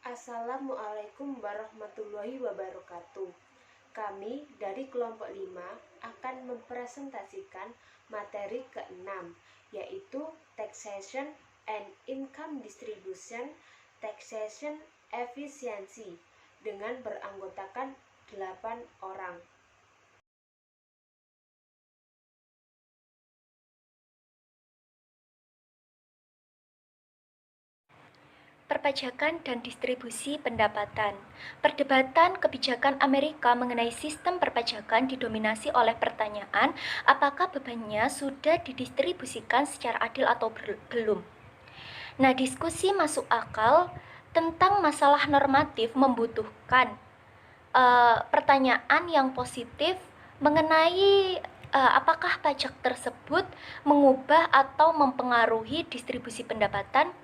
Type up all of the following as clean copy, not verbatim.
Assalamualaikum warahmatullahi wabarakatuh. Kami dari kelompok 5 akan mempresentasikan materi ke-6, yaitu Taxation and Income Distribution, Taxation Efficiency, dengan beranggotakan 8 orang. Perpajakan dan distribusi pendapatan. Perdebatan kebijakan Amerika mengenai sistem perpajakan didominasi oleh pertanyaan apakah bebannya sudah didistribusikan secara adil atau belum. Nah, diskusi masuk akal tentang masalah normatif membutuhkan pertanyaan yang positif mengenai apakah pajak tersebut mengubah atau mempengaruhi distribusi pendapatan.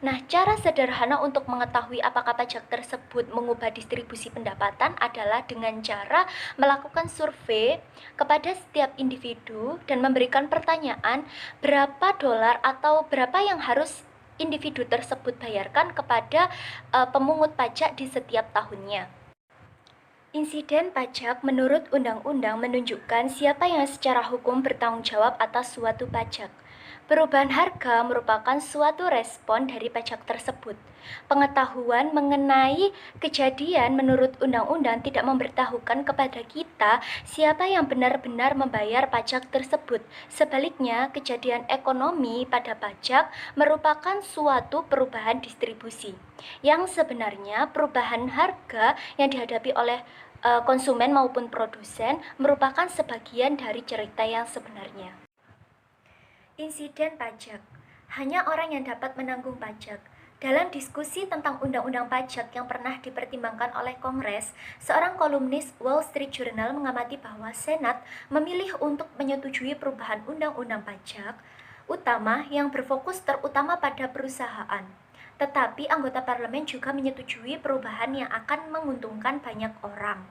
Nah, cara sederhana untuk mengetahui apakah pajak tersebut mengubah distribusi pendapatan adalah dengan cara melakukan survei kepada setiap individu dan memberikan pertanyaan berapa dolar atau berapa yang harus individu tersebut bayarkan kepada pemungut pajak di setiap tahunnya. Insiden pajak menurut undang-undang menunjukkan siapa yang secara hukum bertanggung jawab atas suatu pajak. Perubahan harga merupakan suatu respon dari pajak tersebut. Pengetahuan mengenai kejadian menurut undang-undang tidak memberitahukan kepada kita siapa yang benar-benar membayar pajak tersebut. Sebaliknya, kejadian ekonomi pada pajak merupakan suatu perubahan distribusi. Yang sebenarnya perubahan harga yang dihadapi oleh konsumen maupun produsen merupakan sebagian dari cerita yang sebenarnya. Insiden pajak. Hanya orang yang dapat menanggung pajak. Dalam diskusi tentang undang-undang pajak yang pernah dipertimbangkan oleh Kongres, seorang kolumnis Wall Street Journal mengamati bahwa Senat memilih untuk menyetujui perubahan undang-undang pajak utama yang berfokus terutama pada perusahaan. Tetapi anggota parlemen juga menyetujui perubahan yang akan menguntungkan banyak orang.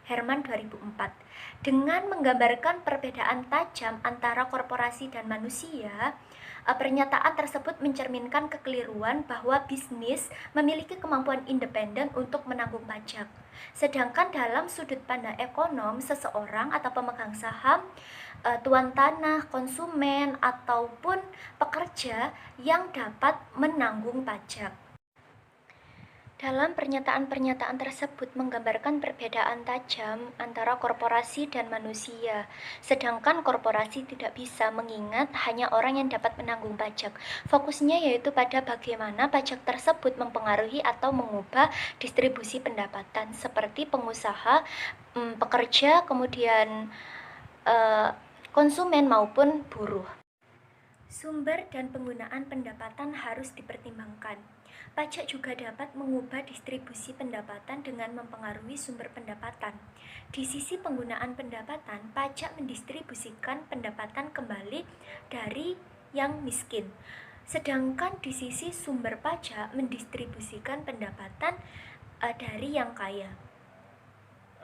Herman 2004. Dengan menggambarkan perbedaan tajam antara korporasi dan manusia, pernyataan tersebut mencerminkan kekeliruan bahwa bisnis memiliki kemampuan independen untuk menanggung pajak. Sedangkan dalam sudut pandang ekonom, seseorang atau pemegang saham, tuan tanah, konsumen, ataupun pekerja yang dapat menanggung pajak. Dalam pernyataan-pernyataan tersebut menggambarkan perbedaan tajam antara korporasi dan manusia, sedangkan korporasi tidak bisa mengingat hanya orang yang dapat menanggung pajak. Fokusnya yaitu pada bagaimana pajak tersebut mempengaruhi atau mengubah distribusi pendapatan, seperti pengusaha, pekerja, kemudian konsumen maupun buruh. Sumber dan penggunaan pendapatan harus dipertimbangkan. Pajak juga dapat mengubah distribusi pendapatan dengan mempengaruhi sumber pendapatan. Di sisi penggunaan pendapatan, pajak mendistribusikan pendapatan kembali dari yang miskin. Sedangkan di sisi sumber pajak mendistribusikan pendapatan dari yang kaya.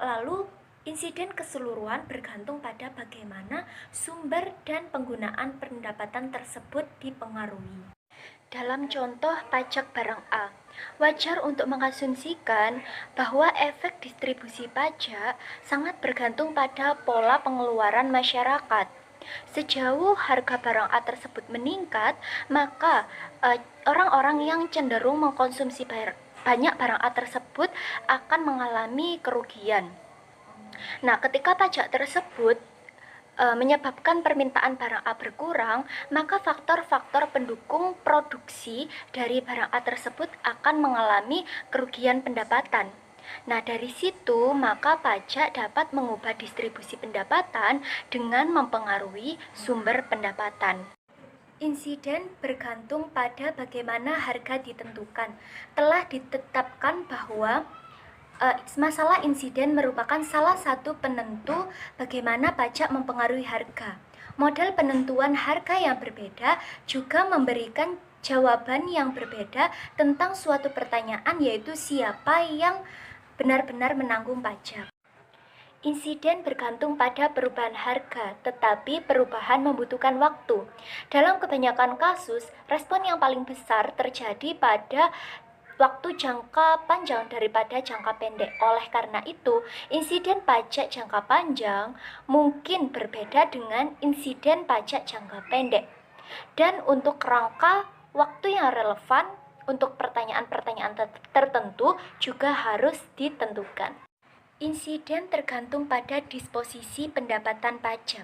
Lalu, insiden keseluruhan bergantung pada bagaimana sumber dan penggunaan pendapatan tersebut dipengaruhi. Dalam contoh pajak barang A, wajar untuk mengasumsikan bahwa efek distribusi pajak sangat bergantung pada pola pengeluaran masyarakat. Sejauh harga barang A tersebut meningkat, maka orang-orang yang cenderung mengkonsumsi banyak barang A tersebut akan mengalami kerugian. Nah, ketika pajak tersebut menyebabkan permintaan barang A berkurang, maka faktor-faktor pendukung produksi dari barang A tersebut akan mengalami kerugian pendapatan. Nah, dari situ maka pajak dapat mengubah distribusi pendapatan dengan mempengaruhi sumber pendapatan. Insiden bergantung pada bagaimana harga ditentukan. Telah ditetapkan bahwa masalah insiden merupakan salah satu penentu bagaimana pajak mempengaruhi harga. Model penentuan harga yang berbeda juga memberikan jawaban yang berbeda tentang suatu pertanyaan, yaitu siapa yang benar-benar menanggung pajak. Insiden bergantung pada perubahan harga, tetapi perubahan membutuhkan waktu. Dalam kebanyakan kasus, respon yang paling besar terjadi pada waktu jangka panjang daripada jangka pendek. Oleh karena itu, insiden pajak jangka panjang mungkin berbeda dengan insiden pajak jangka pendek. Dan untuk rangka waktu yang relevan untuk pertanyaan-pertanyaan tertentu juga harus ditentukan. Insiden tergantung pada disposisi pendapatan pajak.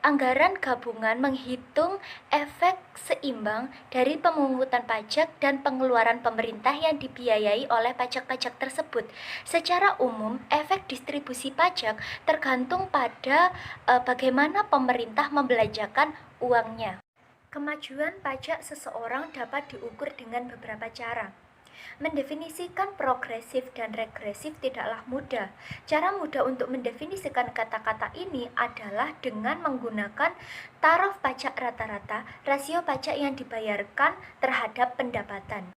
Anggaran gabungan menghitung efek seimbang dari pemungutan pajak dan pengeluaran pemerintah yang dibiayai oleh pajak-pajak tersebut. Secara umum, efek distribusi pajak tergantung pada bagaimana pemerintah membelanjakan uangnya. Kemajuan pajak seseorang dapat diukur dengan beberapa cara. Mendefinisikan progresif dan regresif tidaklah mudah. Cara mudah untuk mendefinisikan kata-kata ini adalah dengan menggunakan taraf pajak rata-rata, rasio pajak yang dibayarkan terhadap pendapatan.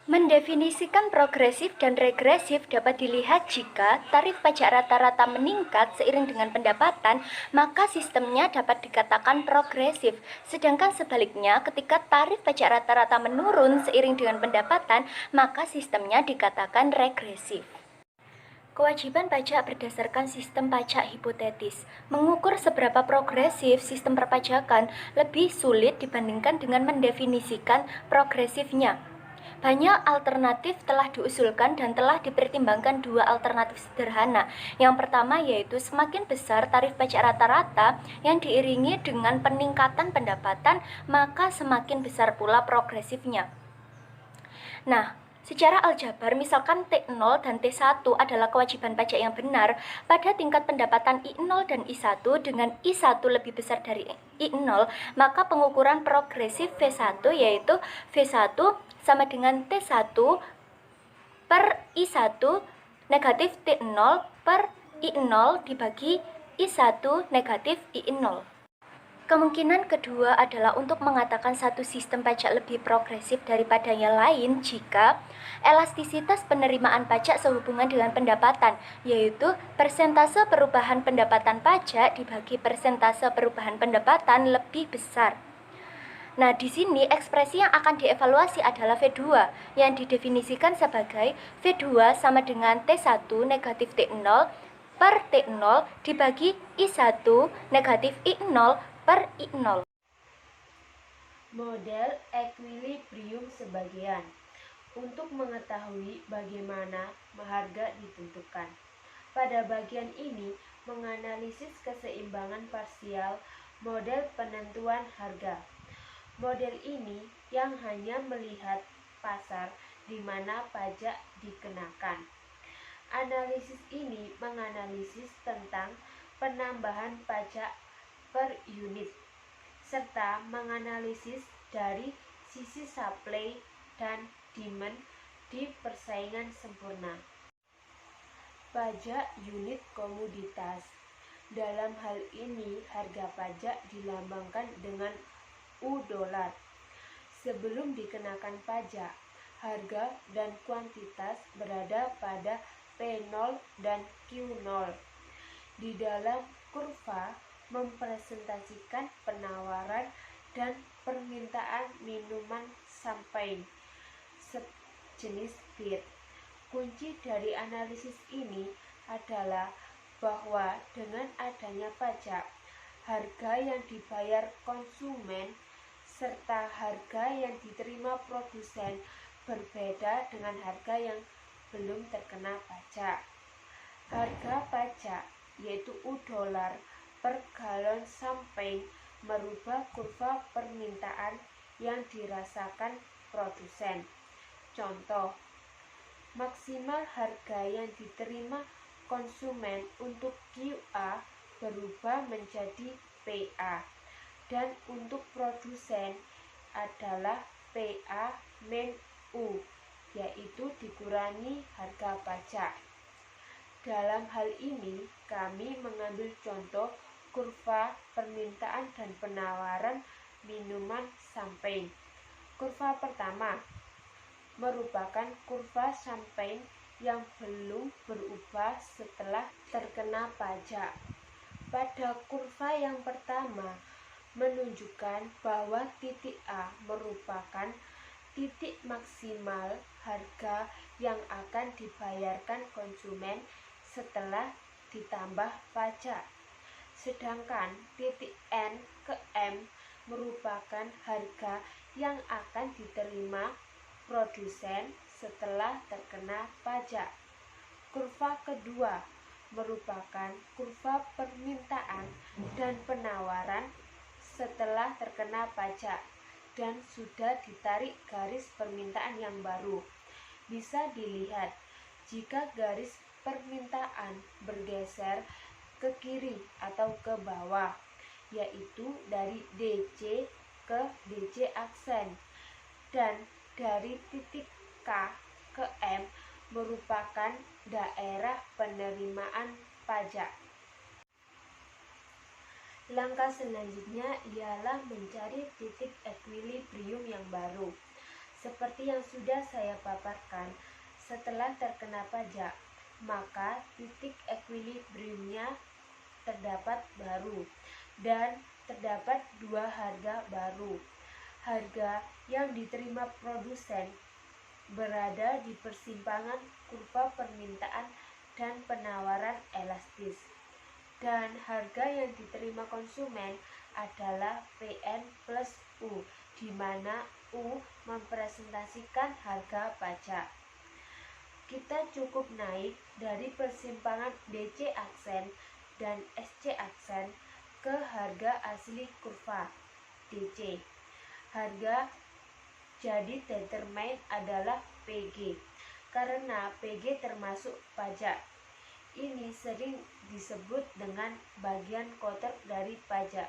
Mendefinisikan progresif dan regresif dapat dilihat jika tarif pajak rata-rata meningkat seiring dengan pendapatan, maka sistemnya dapat dikatakan progresif. Sedangkan sebaliknya, ketika tarif pajak rata-rata menurun seiring dengan pendapatan, maka sistemnya dikatakan regresif. Kewajiban pajak berdasarkan sistem pajak hipotetis. Mengukur seberapa progresif sistem perpajakan lebih sulit dibandingkan dengan mendefinisikan progresifnya. Banyak alternatif telah diusulkan dan telah dipertimbangkan dua alternatif sederhana. Yang pertama yaitu semakin besar tarif pajak rata-rata yang diiringi dengan peningkatan pendapatan, maka semakin besar pula progresifnya. Nah, secara aljabar, misalkan T0 dan T1 adalah kewajiban pajak yang benar pada tingkat pendapatan I0 dan I1 dengan I1 lebih besar dari I0, maka pengukuran progresif V1 yaitu V1 sama dengan T1 per I1 negatif T0 per I0 dibagi I1 negatif I0. Kemungkinan kedua adalah untuk mengatakan satu sistem pajak lebih progresif daripada yang lain jika elastisitas penerimaan pajak sehubungan dengan pendapatan, yaitu persentase perubahan pendapatan pajak dibagi persentase perubahan pendapatan lebih besar. Nah, di sini ekspresi yang akan dievaluasi adalah V2 yang didefinisikan sebagai V2 sama dengan T1 negatif T0 per T0 dibagi I1 negatif I0 per I0. Model equilibrium sebagian. Untuk mengetahui bagaimana harga ditentukan. Pada bagian ini menganalisis keseimbangan parsial model penentuan harga. Model ini yang hanya melihat pasar di mana pajak dikenakan. Analisis ini menganalisis tentang penambahan pajak per unit, serta menganalisis dari sisi supply dan demand di persaingan sempurna. Pajak unit komoditas. Dalam hal ini, harga pajak dilambangkan dengan $. Sebelum dikenakan pajak, harga dan kuantitas berada pada P0 dan Q0. Di dalam kurva mempresentasikan penawaran dan permintaan minuman champagne sejenis bir. Kunci dari analisis ini adalah bahwa dengan adanya pajak, harga yang dibayar konsumen serta harga yang diterima produsen berbeda dengan harga yang belum terkena pajak. Harga pajak yaitu $, per galon champagne merubah kurva permintaan yang dirasakan produsen. Contoh, maksimal harga yang diterima konsumen untuk QA berubah menjadi PA, dan untuk produsen adalah PA min U, yaitu dikurangi harga pajak. Dalam hal ini, kami mengambil contoh kurva permintaan dan penawaran minuman champagne. Kurva pertama merupakan kurva champagne yang belum berubah setelah terkena pajak. Pada kurva yang pertama menunjukkan bahwa titik A merupakan titik maksimal harga yang akan dibayarkan konsumen setelah ditambah pajak. Sedangkan titik N ke M merupakan harga yang akan diterima produsen setelah terkena pajak. Kurva kedua merupakan kurva permintaan dan penawaran setelah terkena pajak dan sudah ditarik garis permintaan yang baru. Bisa dilihat jika garis permintaan bergeser ke kiri atau ke bawah, yaitu dari DC ke DC aksen, dan dari titik K ke M merupakan daerah penerimaan pajak. Langkah selanjutnya ialah mencari titik equilibrium yang baru. Seperti yang sudah saya paparkan, setelah terkena pajak, maka titik equilibriumnya terdapat baru dan terdapat dua harga baru. Harga yang diterima produsen berada di persimpangan kurva permintaan dan penawaran elastis, dan harga yang diterima konsumen adalah PN plus U, di mana U mempresentasikan harga pajak. Kita cukup naik dari persimpangan DC aksen dan SC aksen ke harga asli kurva DC. Harga jadi determine adalah PG, karena PG termasuk pajak. Ini sering disebut dengan bagian kotor dari pajak.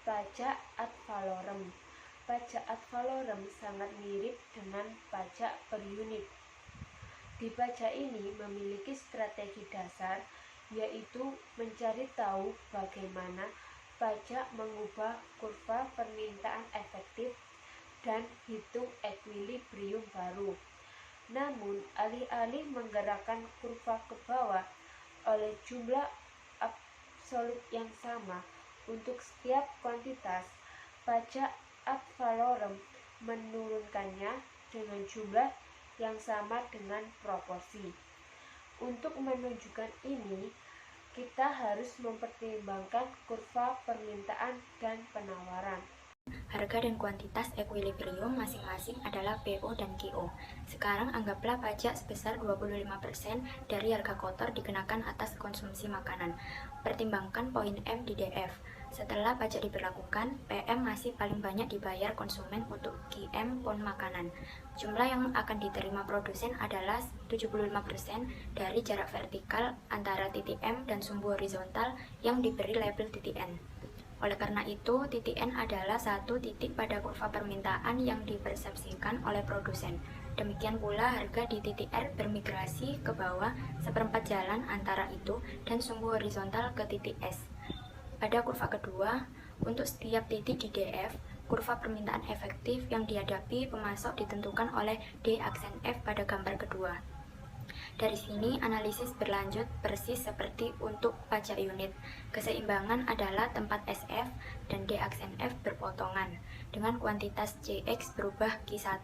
Pajak ad valorem. Pajak ad valorem sangat mirip dengan pajak per unit. Di pajak ini memiliki strategi dasar, yaitu mencari tahu bagaimana pajak mengubah kurva permintaan efektif dan hitung equilibrium baru. Namun, alih-alih menggerakkan kurva ke bawah oleh jumlah absolut yang sama untuk setiap kuantitas, pajak ad valorem menurunkannya dengan jumlah yang sama dengan proporsi. Untuk menunjukkan ini, kita harus mempertimbangkan kurva permintaan dan penawaran. Harga dan kuantitas equilibrium masing-masing adalah PO dan QO. Sekarang anggaplah pajak sebesar 25% dari harga kotor dikenakan atas konsumsi makanan. Pertimbangkan poin M di DF. Setelah pajak diberlakukan, PM masih paling banyak dibayar konsumen untuk QM pon makanan. Jumlah yang akan diterima produsen adalah 75% dari jarak vertikal antara titik M dan sumbu horizontal yang diberi label titik N. Oleh karena itu, titik N adalah satu titik pada kurva permintaan yang dipersepsikan oleh produsen. Demikian pula harga di titik R bermigrasi ke bawah seperempat jalan antara itu dan sumbu horizontal ke titik S. Pada kurva kedua, untuk setiap titik di DF, kurva permintaan efektif yang dihadapi pemasok ditentukan oleh D aksen F pada gambar kedua. Dari sini, analisis berlanjut persis seperti untuk pajak unit. Keseimbangan adalah tempat SF dan D aksen F berpotongan, dengan kuantitas CX berubah Q1.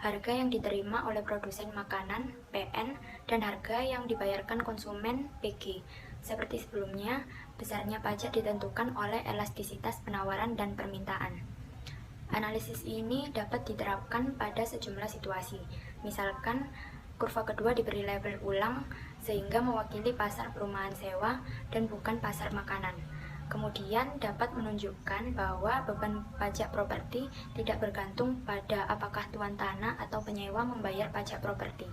Harga yang diterima oleh produsen makanan, PN, dan harga yang dibayarkan konsumen, PG. Seperti sebelumnya, besarnya pajak ditentukan oleh elastisitas penawaran dan permintaan. Analisis ini dapat diterapkan pada sejumlah situasi. Misalkan, kurva kedua diberi label ulang sehingga mewakili pasar perumahan sewa dan bukan pasar makanan. Kemudian dapat menunjukkan bahwa beban pajak properti tidak bergantung pada apakah tuan tanah atau penyewa membayar pajak properti.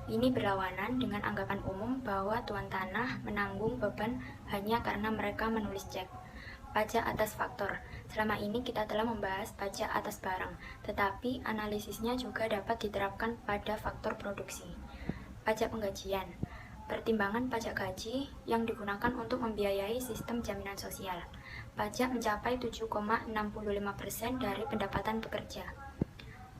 Ini berlawanan dengan anggapan umum bahwa tuan tanah menanggung beban hanya karena mereka menulis cek. Pajak atas faktor. Selama ini kita telah membahas pajak atas barang, tetapi analisisnya juga dapat diterapkan pada faktor produksi. Pajak penggajian. Pertimbangan pajak gaji yang digunakan untuk membiayai sistem jaminan sosial. Pajak mencapai 7,65% dari pendapatan pekerja.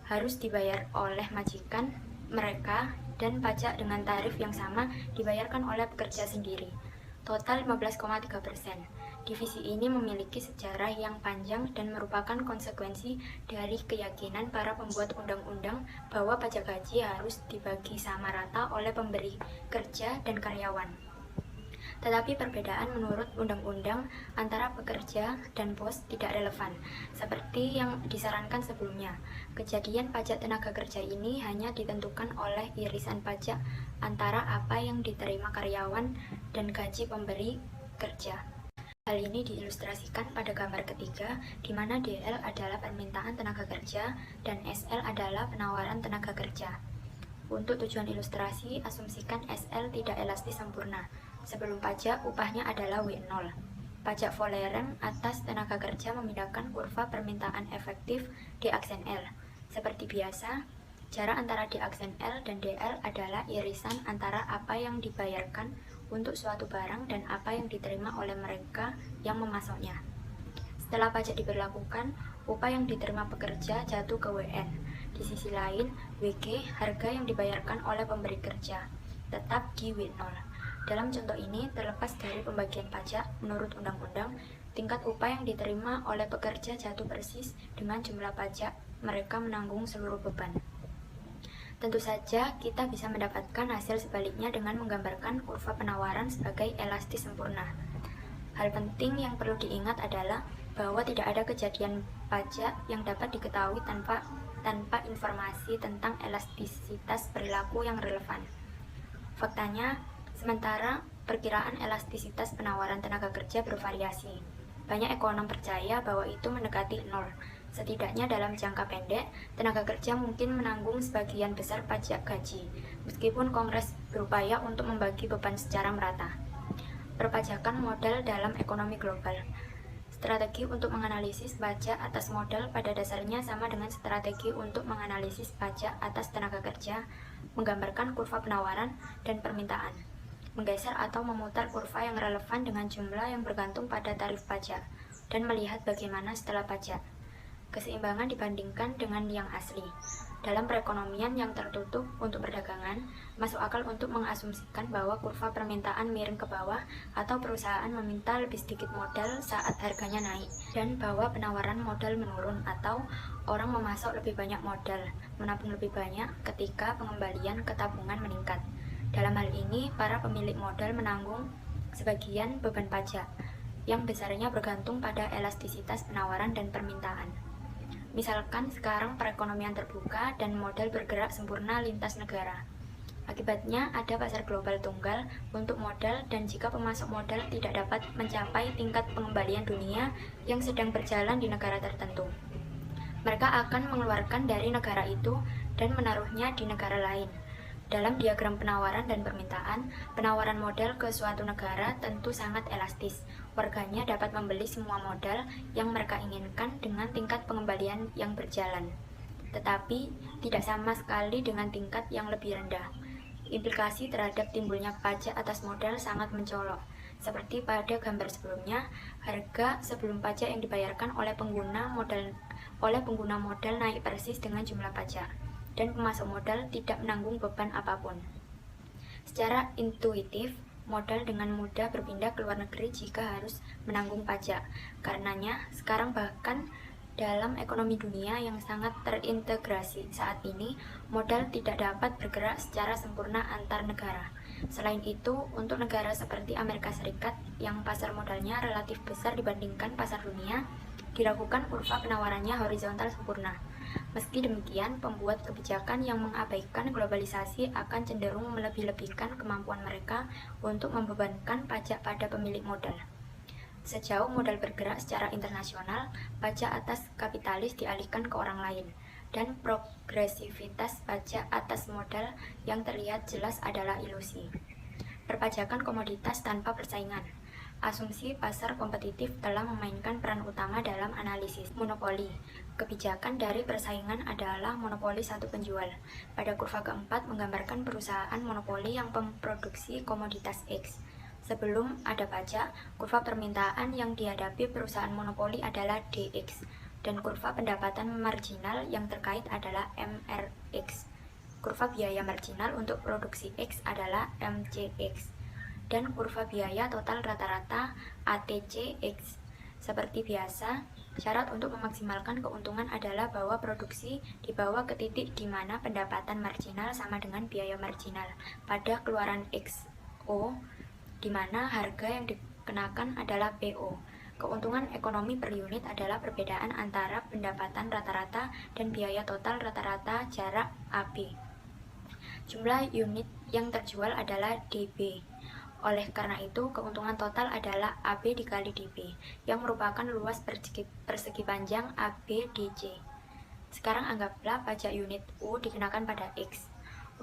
Harus dibayar oleh majikan mereka dan pajak dengan tarif yang sama dibayarkan oleh pekerja sendiri. Total 15,3%. Divisi ini memiliki sejarah yang panjang dan merupakan konsekuensi dari keyakinan para pembuat undang-undang bahwa pajak gaji harus dibagi sama rata oleh pemberi kerja dan karyawan. Tetapi perbedaan menurut undang-undang antara pekerja dan bos tidak relevan, seperti yang disarankan sebelumnya. Kejadian pajak tenaga kerja ini hanya ditentukan oleh irisan pajak antara apa yang diterima karyawan dan gaji pemberi kerja. Hal ini diilustrasikan pada gambar ketiga, di mana DL adalah permintaan tenaga kerja dan SL adalah penawaran tenaga kerja. Untuk tujuan ilustrasi, asumsikan SL tidak elastis sempurna. Sebelum pajak, upahnya adalah W0. Pajak Vollering atas tenaga kerja memindahkan kurva permintaan efektif di aksen L. Seperti biasa, jarak antara di aksen L dan DL adalah irisan antara apa yang dibayarkan untuk suatu barang dan apa yang diterima oleh mereka yang memasoknya. Setelah pajak diberlakukan, upah yang diterima pekerja jatuh ke WN. Di sisi lain, WG, harga yang dibayarkan oleh pemberi kerja, tetap di W0. Dalam contoh ini, terlepas dari pembagian pajak, menurut undang-undang, tingkat upah yang diterima oleh pekerja jatuh persis dengan jumlah pajak mereka menanggung seluruh beban. Tentu saja, kita bisa mendapatkan hasil sebaliknya dengan menggambarkan kurva penawaran sebagai elastis sempurna. Hal penting yang perlu diingat adalah bahwa tidak ada kejadian pajak yang dapat diketahui tanpa informasi tentang elastisitas perilaku yang relevan. Faktanya, sementara perkiraan elastisitas penawaran tenaga kerja bervariasi. Banyak ekonom percaya bahwa itu mendekati nol. Setidaknya dalam jangka pendek, tenaga kerja mungkin menanggung sebagian besar pajak gaji, meskipun Kongres berupaya untuk membagi beban secara merata. Perpajakan modal dalam ekonomi global. Strategi untuk menganalisis pajak atas modal pada dasarnya sama dengan strategi untuk menganalisis pajak atas tenaga kerja, menggambarkan kurva penawaran dan permintaan, menggeser atau memutar kurva yang relevan dengan jumlah yang bergantung pada tarif pajak, dan melihat bagaimana setelah pajak. Keseimbangan dibandingkan dengan yang asli. Dalam perekonomian yang tertutup untuk perdagangan, masuk akal untuk mengasumsikan bahwa kurva permintaan miring ke bawah atau perusahaan meminta lebih sedikit modal saat harganya naik, dan bahwa penawaran modal menurun atau orang memasok lebih banyak modal, menabung lebih banyak ketika pengembalian ke tabungan meningkat. Dalam hal ini, para pemilik modal menanggung sebagian beban pajak, yang besarnya bergantung pada elastisitas penawaran dan permintaan. Misalkan sekarang perekonomian terbuka dan modal bergerak sempurna lintas negara. Akibatnya ada pasar global tunggal untuk modal, dan jika pemasok modal tidak dapat mencapai tingkat pengembalian dunia yang sedang berjalan di negara tertentu, mereka akan mengeluarkan dari negara itu dan menaruhnya di negara lain. Dalam diagram penawaran dan permintaan, penawaran modal ke suatu negara tentu sangat elastis. Warganya dapat membeli semua modal yang mereka inginkan dengan tingkat pengembalian yang berjalan, tetapi tidak sama sekali dengan tingkat yang lebih rendah. Implikasi terhadap timbulnya pajak atas modal sangat mencolok. Seperti pada gambar sebelumnya, harga sebelum pajak yang dibayarkan oleh pengguna modal naik persis dengan jumlah pajak, dan pemasok modal tidak menanggung beban apapun. Secara intuitif, modal dengan mudah berpindah ke luar negeri jika harus menanggung pajak. Karenanya, sekarang bahkan dalam ekonomi dunia yang sangat terintegrasi saat ini, modal tidak dapat bergerak secara sempurna antar negara. Selain itu, untuk negara seperti Amerika Serikat yang pasar modalnya relatif besar dibandingkan pasar dunia, dilakukan kurva penawarannya horizontal sempurna. Meski demikian, pembuat kebijakan yang mengabaikan globalisasi akan cenderung melebih-lebihkan kemampuan mereka untuk membebankan pajak pada pemilik modal. Sejauh modal bergerak secara internasional, pajak atas kapitalis dialihkan ke orang lain, dan progresivitas pajak atas modal yang terlihat jelas adalah ilusi. Perpajakan komoditas tanpa persaingan. Asumsi pasar kompetitif telah memainkan peran utama dalam analisis monopoli. Kebijakan dari persaingan adalah monopoli satu penjual. Pada kurva keempat menggambarkan perusahaan monopoli yang memproduksi komoditas X. Sebelum ada pajak, kurva permintaan yang dihadapi perusahaan monopoli adalah DX, dan kurva pendapatan marginal yang terkait adalah MRX. Kurva biaya marginal untuk produksi X adalah MCX. dan kurva biaya total rata-rata ATC/X. Seperti biasa, syarat untuk memaksimalkan keuntungan adalah bahwa produksi dibawa ke titik di mana pendapatan marginal sama dengan biaya marginal pada keluaran XO, di mana harga yang dikenakan adalah PO. Keuntungan ekonomi per unit adalah perbedaan antara pendapatan rata-rata dan biaya total rata-rata jarak AB. Jumlah unit yang terjual adalah DB. Oleh karena itu, keuntungan total adalah AB dikali DB, yang merupakan luas persegi panjang ABDC. Sekarang anggaplah pajak unit U dikenakan pada X.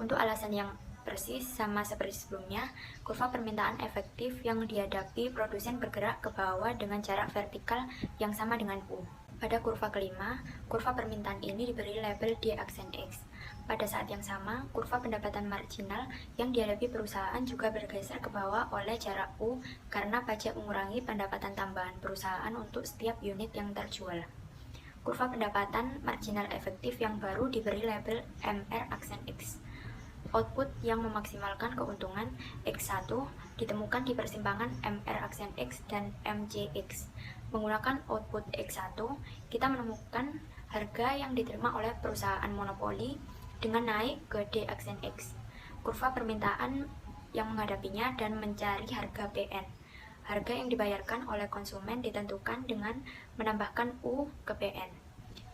Untuk alasan yang persis sama seperti sebelumnya, kurva permintaan efektif yang dihadapi produsen bergerak ke bawah dengan jarak vertikal yang sama dengan U. Pada kurva kelima, kurva permintaan ini diberi label D aksen X. Pada saat yang sama, kurva pendapatan marginal yang dihadapi perusahaan juga bergeser ke bawah oleh jarak U karena pajak mengurangi pendapatan tambahan perusahaan untuk setiap unit yang terjual. Kurva pendapatan marginal efektif yang baru diberi label MR aksen X. Output yang memaksimalkan keuntungan X1 ditemukan di persimpangan MR aksen X dan MCX. Menggunakan output X1, kita menemukan harga yang diterima oleh perusahaan monopoli dengan naik ke D aksen X. Kurva permintaan yang menghadapinya dan mencari harga PN. Harga yang dibayarkan oleh konsumen ditentukan dengan menambahkan U ke PN,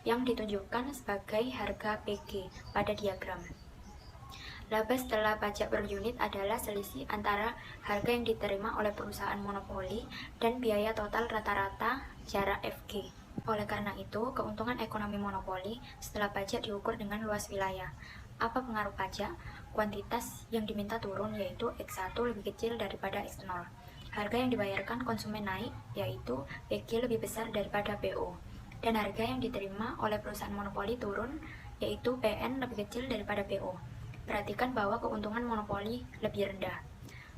yang ditunjukkan sebagai harga PG pada diagram. Laba setelah pajak per unit adalah selisih antara harga yang diterima oleh perusahaan monopoli dan biaya total rata-rata jarak FG. Oleh karena itu, keuntungan ekonomi monopoli setelah pajak diukur dengan luas wilayah. Apa pengaruh pajak? Kuantitas yang diminta turun, yaitu X1 lebih kecil daripada X0. Harga yang dibayarkan konsumen naik, yaitu PG lebih besar daripada PO. Dan harga yang diterima oleh perusahaan monopoli turun, yaitu PN lebih kecil daripada PO. Perhatikan bahwa keuntungan monopoli lebih rendah.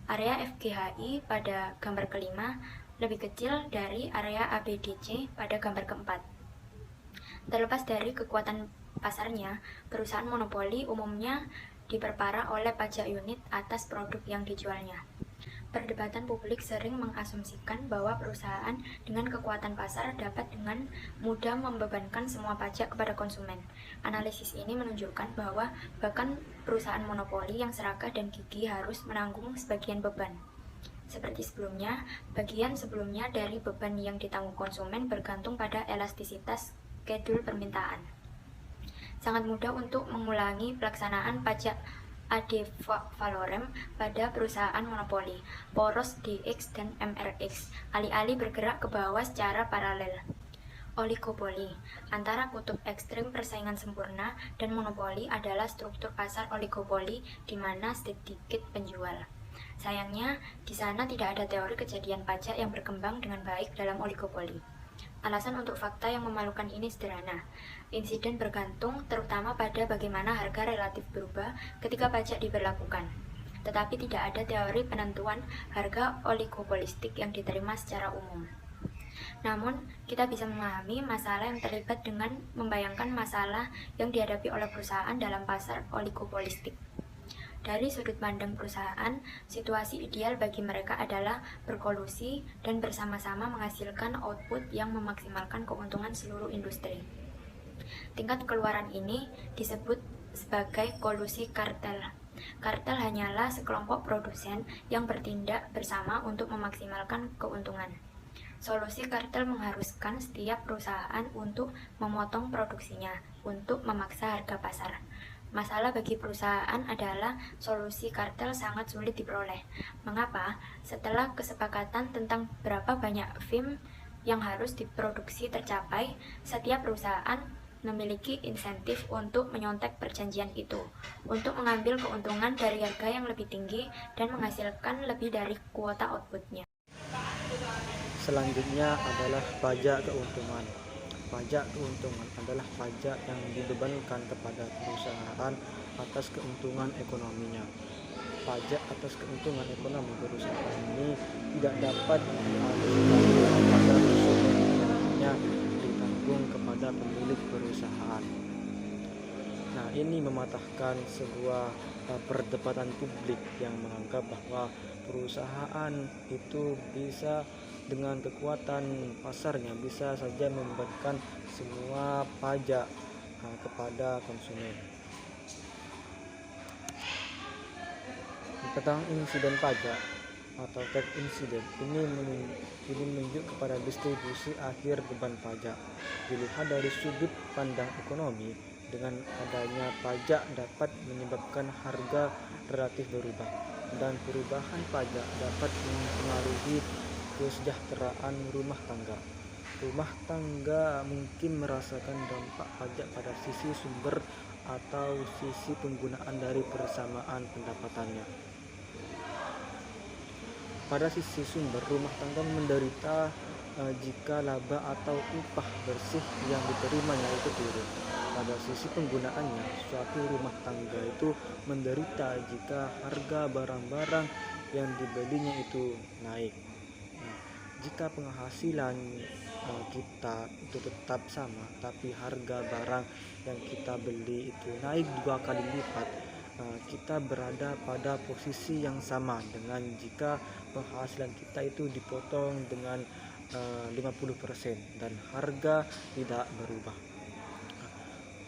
Area FGHI pada gambar kelima lebih kecil dari area ABDC pada gambar keempat. Terlepas dari kekuatan pasarnya, perusahaan monopoli umumnya diperparah oleh pajak unit atas produk yang dijualnya. Perdebatan publik sering mengasumsikan bahwa perusahaan dengan kekuatan pasar dapat dengan mudah membebankan semua pajak kepada konsumen. Analisis ini menunjukkan bahwa bahkan perusahaan monopoli yang serakah dan gigih harus menanggung sebagian beban. Seperti sebelumnya, bagian sebelumnya dari beban yang ditanggung konsumen bergantung pada elastisitas skedul permintaan. Sangat mudah untuk mengulangi pelaksanaan pajak ad valorem pada perusahaan monopoli, poros DX dan MRX, alih-alih bergerak ke bawah secara paralel. Oligopoli, antara kutub ekstrim persaingan sempurna dan monopoli adalah struktur pasar oligopoli di mana sedikit penjual. Sayangnya, di sana tidak ada teori kejadian pajak yang berkembang dengan baik dalam oligopoli. Alasan untuk fakta yang memalukan ini sederhana. Insiden bergantung terutama pada bagaimana harga relatif berubah ketika pajak diberlakukan. Tetapi tidak ada teori penentuan harga oligopolistik yang diterima secara umum. Namun, kita bisa memahami masalah yang terlibat dengan membayangkan masalah yang dihadapi oleh perusahaan dalam pasar oligopolistik. Dari sudut pandang perusahaan, situasi ideal bagi mereka adalah berkolusi dan bersama-sama menghasilkan output yang memaksimalkan keuntungan seluruh industri. Tingkat keluaran ini disebut sebagai kolusi kartel. Kartel hanyalah sekelompok produsen yang bertindak bersama untuk memaksimalkan keuntungan. Solusi kartel mengharuskan setiap perusahaan untuk memotong produksinya untuk memaksa harga pasar. Masalah bagi perusahaan adalah solusi kartel sangat sulit diperoleh. Mengapa? Setelah kesepakatan tentang berapa banyak film yang harus diproduksi tercapai, setiap perusahaan memiliki insentif untuk menyontek perjanjian itu, untuk mengambil keuntungan dari harga yang lebih tinggi dan menghasilkan lebih dari kuota outputnya. Selanjutnya adalah pajak keuntungan. Pajak keuntungan adalah pajak yang dibebankan kepada perusahaan atas keuntungan ekonominya. Pajak atas keuntungan ekonomi perusahaan ini tidak dapat dialihkan kepada konsumennya, ditanggung kepada pemilik perusahaan. Nah, ini mematahkan sebuah perdebatan publik yang menganggap bahwa perusahaan itu bisa dengan kekuatan pasarnya bisa saja membebankan semua pajak kepada konsumen. Tentang insiden pajak atau tax incident ini menunjuk kepada distribusi akhir beban pajak. Dilihat dari sudut pandang ekonomi, dengan adanya pajak dapat menyebabkan harga relatif berubah, dan perubahan pajak dapat mempengaruhi kesejahteraan rumah tangga. Rumah tangga mungkin merasakan dampak pajak pada sisi sumber atau sisi penggunaan dari persamaan pendapatannya. Pada sisi sumber, rumah tangga menderita jika laba atau upah bersih yang diterimanya itu turun. Pada sisi penggunaannya, suatu rumah tangga itu menderita jika harga barang-barang yang dibelinya itu naik. Nah, jika penghasilan kita itu tetap sama, tapi harga barang yang kita beli itu naik 2 kali lipat, kita berada pada posisi yang sama dengan jika penghasilan kita itu dipotong dengan 50% dan harga tidak berubah.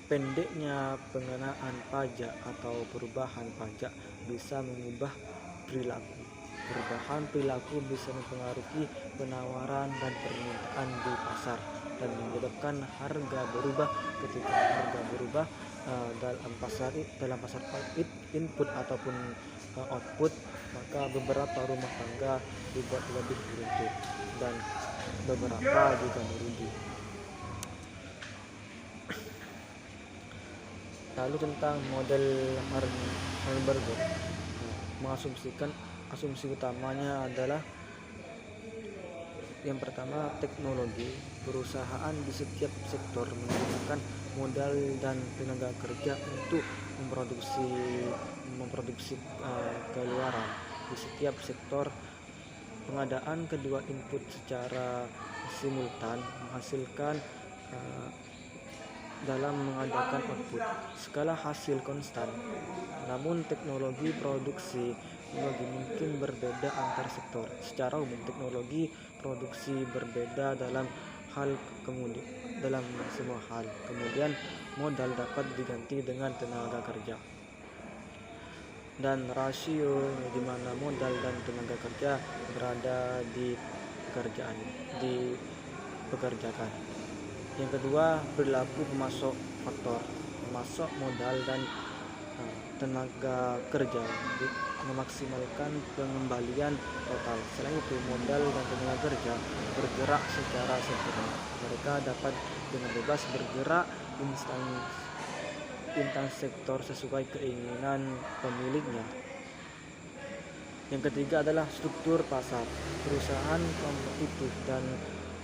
Pendeknya pengenaan pajak atau perubahan pajak bisa mengubah perilaku. Perubahan perilaku bisa mempengaruhi penawaran dan permintaan di pasar dan menyebabkan harga berubah. Ketika harga berubah dalam pasar input ataupun output, maka beberapa rumah tangga dibuat lebih beruntung dan beberapa juga merugi. Lalu tentang model Harberger, mengasumsikan asumsi utamanya adalah yang pertama, teknologi. Perusahaan di setiap sektor menggunakan modal dan tenaga kerja untuk memproduksi keluaran. Di setiap sektor, pengadaan kedua input secara simultan menghasilkan dalam mengadakan output. Skala hasil konstan. Namun teknologi produksi mungkin berbeda antar sektor. Secara umum teknologi produksi berbeda dalam semua hal. Kemudian modal dapat diganti dengan tenaga kerja. Dan rasio di mana modal dan tenaga kerja berada dipekerjakan. Yang kedua, perilaku pemasok faktor. Pemasok modal dan tenaga kerja memaksimalkan pengembalian total. Selain itu, modal dan tenaga kerja bergerak secara sempurna. Mereka dapat dengan bebas bergerak lintas sektor sesuai keinginan pemiliknya. Yang ketiga adalah struktur pasar. Perusahaan kompetitif dan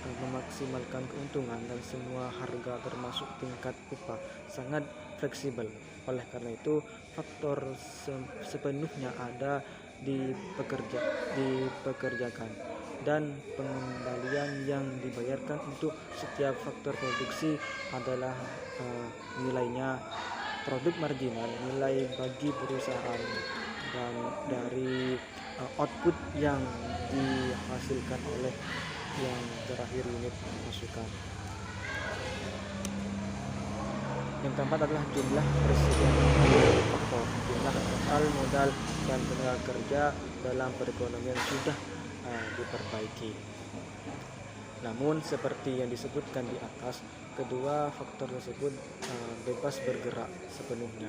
memaksimalkan keuntungan dan semua harga termasuk tingkat upah sangat fleksibel. Oleh karena itu, faktor sepenuhnya ada dipekerjakan dan pengembalian yang dibayarkan untuk setiap faktor produksi adalah nilainya produk marginal, nilai bagi perusahaan dan dari output yang dihasilkan oleh yang terakhir unit masukan. Yang keempat adalah jumlah presiden faktor. Jumlah total modal dan tenaga kerja dalam perekonomian sudah diperbaiki. Namun seperti yang disebutkan di atas, kedua faktor tersebut bebas bergerak sepenuhnya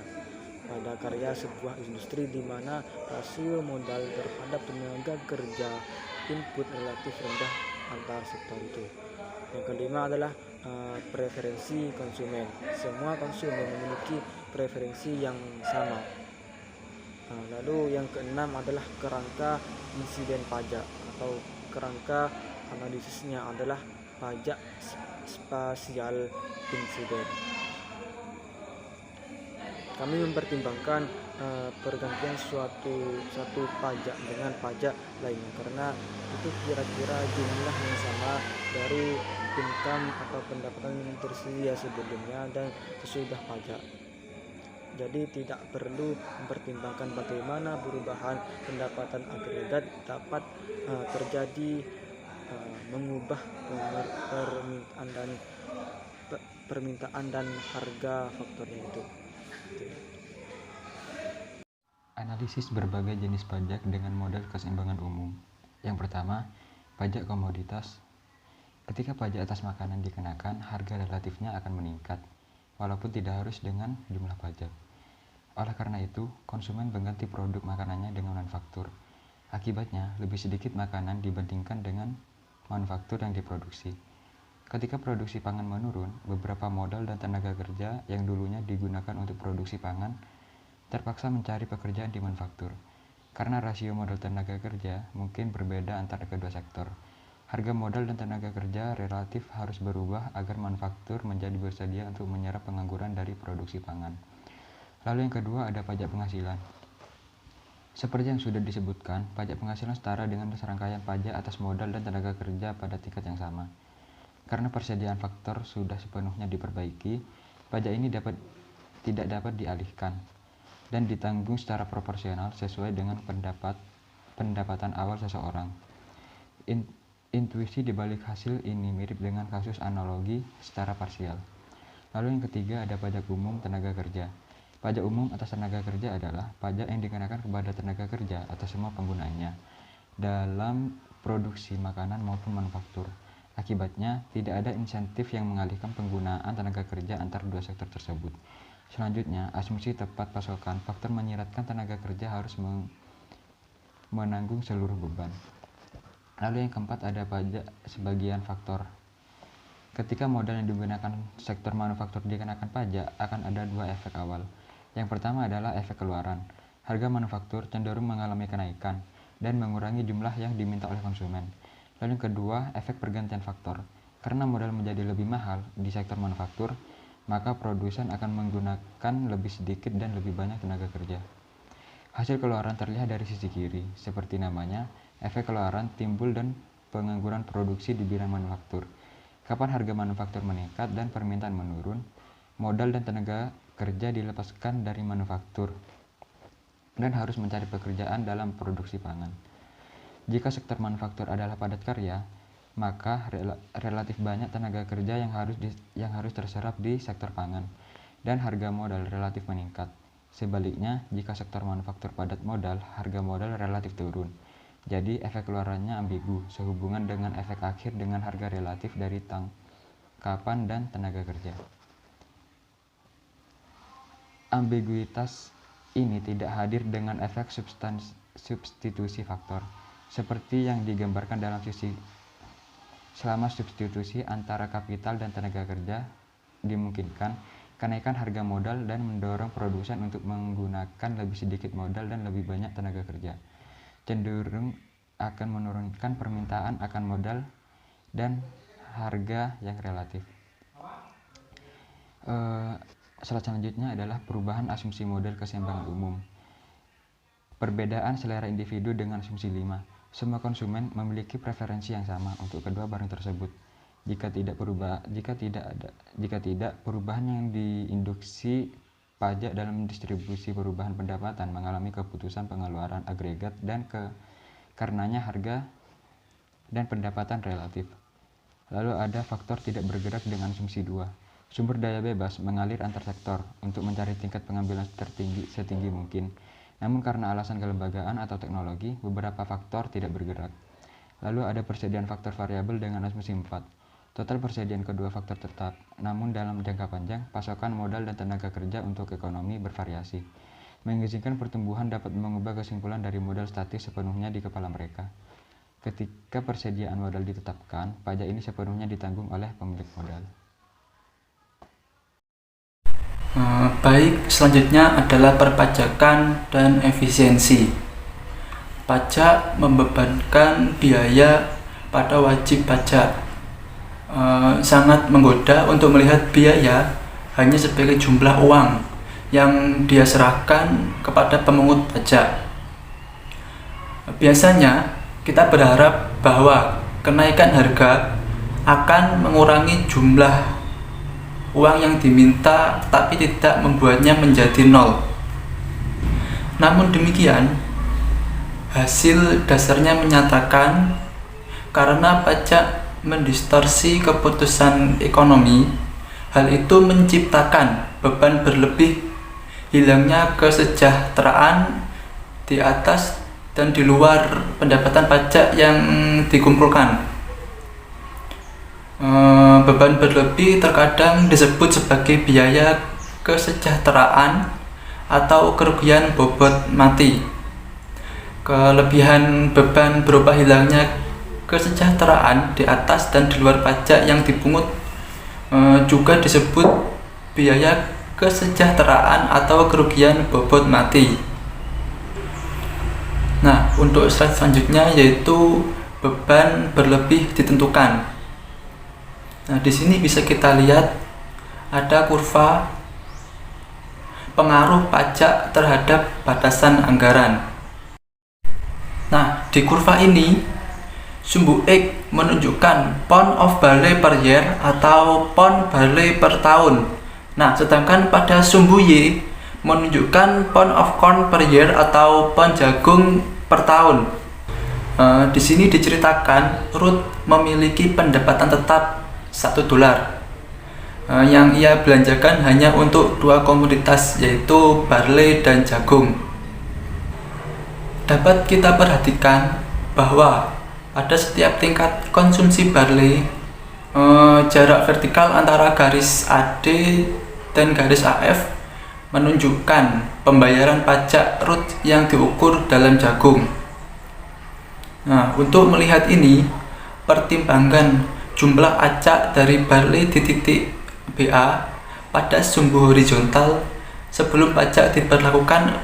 pada karya sebuah industri di mana rasio modal terhadap tenaga kerja input relatif rendah antar sektor itu. Yang kelima adalah preferensi konsumen. Semua konsumen memiliki preferensi yang sama. Lalu yang keenam adalah kerangka insiden pajak atau kerangka analisisnya adalah pajak spasial insiden. Kami mempertimbangkan pergantian satu pajak dengan pajak lainnya karena itu kira-kira jumlah yang sama dari income atau pendapatan yang tersedia sebelumnya dan sesudah pajak. Jadi tidak perlu mempertimbangkan bagaimana perubahan pendapatan agregat dapat terjadi mengubah permintaan dan harga faktornya itu. Analisis berbagai jenis pajak dengan model keseimbangan umum. Yang pertama, pajak komoditas. Ketika pajak atas makanan dikenakan, harga relatifnya akan meningkat, walaupun tidak harus dengan jumlah pajak. Oleh karena itu, konsumen mengganti produk makanannya dengan manufaktur. Akibatnya, lebih sedikit makanan dibandingkan dengan manufaktur yang diproduksi. Ketika produksi pangan menurun, beberapa modal dan tenaga kerja yang dulunya digunakan untuk produksi pangan terpaksa mencari pekerjaan di manufaktur. Karena rasio modal tenaga kerja mungkin berbeda antara kedua sektor. Harga modal dan tenaga kerja relatif harus berubah agar manufaktur menjadi bersedia untuk menyerap pengangguran dari produksi pangan. Lalu yang kedua ada pajak penghasilan. Seperti yang sudah disebutkan, pajak penghasilan setara dengan serangkaian pajak atas modal dan tenaga kerja pada tingkat yang sama. Karena persediaan faktor sudah sepenuhnya diperbaiki, pajak ini tidak dapat dialihkan dan ditanggung secara proporsional sesuai dengan pendapatan awal seseorang. Intuisi dibalik hasil ini mirip dengan kasus analogi secara parsial. Lalu yang ketiga ada pajak umum tenaga kerja. Pajak umum atas tenaga kerja adalah pajak yang dikenakan kepada tenaga kerja atau semua penggunaannya dalam produksi makanan maupun manufaktur. Akibatnya, tidak ada insentif yang mengalihkan penggunaan tenaga kerja antar dua sektor tersebut. Selanjutnya, asumsi tepat pasokan faktor menyiratkan tenaga kerja harus menanggung seluruh beban. Lalu yang keempat ada pajak sebagian faktor. Ketika modal yang digunakan sektor manufaktur dikenakan pajak, akan ada dua efek awal. Yang pertama adalah efek keluaran. Harga manufaktur cenderung mengalami kenaikan dan mengurangi jumlah yang diminta oleh konsumen. Lalu yang kedua, efek pergantian faktor. Karena modal menjadi lebih mahal di sektor manufaktur, maka produsen akan menggunakan lebih sedikit dan lebih banyak tenaga kerja. Hasil keluaran terlihat dari sisi kiri, seperti namanya, efek keluaran timbul dan pengangguran produksi di bidang manufaktur. Kapan harga manufaktur meningkat dan permintaan menurun, modal dan tenaga kerja dilepaskan dari manufaktur dan harus mencari pekerjaan dalam produksi pangan. Jika sektor manufaktur adalah padat karya, maka relatif banyak tenaga kerja yang harus terserap di sektor pangan dan harga modal relatif meningkat. Sebaliknya, jika sektor manufaktur padat modal, harga modal relatif turun. Jadi, efek keluarannya ambigu sehubungan dengan efek akhir dengan harga relatif dari tangkapan dan tenaga kerja. Ambiguitas ini tidak hadir dengan efek substitusi faktor, seperti yang digambarkan dalam sisi selama substitusi antara kapital dan tenaga kerja dimungkinkan, kenaikan harga modal dan mendorong produsen untuk menggunakan lebih sedikit modal dan lebih banyak tenaga kerja, cenderung akan menurunkan permintaan akan modal dan harga yang relatif. Slide selanjutnya adalah perubahan asumsi model keseimbangan umum. Perbedaan selera individu dengan asumsi 5. Semua konsumen memiliki preferensi yang sama untuk kedua barang tersebut. Jika tidak, perubahan yang diinduksi pajak dalam distribusi perubahan pendapatan mengalami keputusan pengeluaran agregat dan karenanya harga dan pendapatan relatif. Lalu ada faktor tidak bergerak dengan asumsi 2. Sumber daya bebas mengalir antar sektor untuk mencari tingkat pengambilan setinggi mungkin. Namun karena alasan kelembagaan atau teknologi, beberapa faktor tidak bergerak. Lalu ada persediaan faktor variabel dengan asumsi 4. Total persediaan kedua faktor tetap, namun dalam jangka panjang, pasokan modal dan tenaga kerja untuk ekonomi bervariasi. Mengizinkan pertumbuhan dapat mengubah kesimpulan dari modal statis sepenuhnya di kepala mereka. Ketika persediaan modal ditetapkan, pajak ini sepenuhnya ditanggung oleh pemilik modal. Baik, selanjutnya adalah perpajakan dan efisiensi. Pajak membebankan biaya pada wajib pajak. Sangat menggoda untuk melihat biaya hanya sebagai jumlah uang yang dia serahkan kepada pemungut pajak. Biasanya kita berharap bahwa kenaikan harga akan mengurangi jumlah uang yang diminta tapi tidak membuatnya menjadi nol. Namun demikian, hasil dasarnya menyatakan karena pajak mendistorsi keputusan ekonomi, hal itu menciptakan beban berlebih, hilangnya kesejahteraan di atas dan di luar pendapatan pajak yang dikumpulkan. Beban berlebih terkadang disebut sebagai biaya kesejahteraan atau kerugian bobot mati. Kelebihan beban berupa hilangnya kesejahteraan di atas dan di luar pajak yang dipungut juga disebut biaya kesejahteraan atau kerugian bobot mati. Nah, untuk slide selanjutnya yaitu beban berlebih ditentukan. Nah, di sini bisa kita lihat ada kurva pengaruh pajak terhadap batasan anggaran. Nah, di kurva ini sumbu X menunjukkan pound of barley per year atau pound barley per tahun. Nah, sedangkan pada sumbu Y menunjukkan pound of corn per year atau pound jagung per tahun. Di sini diceritakan Ruth memiliki pendapatan tetap $1 yang ia belanjakan hanya untuk dua komoditas, yaitu barley dan jagung. Dapat kita perhatikan bahwa pada setiap tingkat konsumsi barley, jarak vertikal antara garis AD dan garis AF menunjukkan pembayaran pajak Ruth yang diukur dalam jagung. Nah, untuk melihat ini, pertimbangkan jumlah acak dari barley di titik BA pada sumbu horizontal. Sebelum pajak diberlakukan,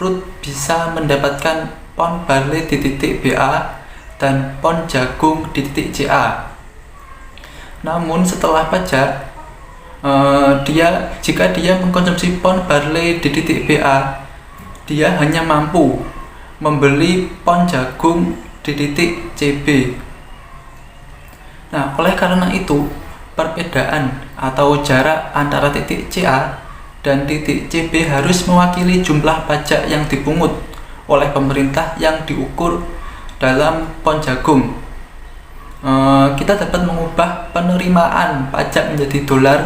Ruth bisa mendapatkan pound barley di titik BA dan pound jagung di titik CA. Namun setelah pajak, jika dia mengkonsumsi pound barley di titik BA, dia hanya mampu membeli pound jagung di titik CB. Nah, oleh karena itu, perbedaan atau jarak antara titik CA dan titik CB harus mewakili jumlah pajak yang dipungut oleh pemerintah yang diukur dalam pound jagung. Kita dapat mengubah penerimaan pajak menjadi dolar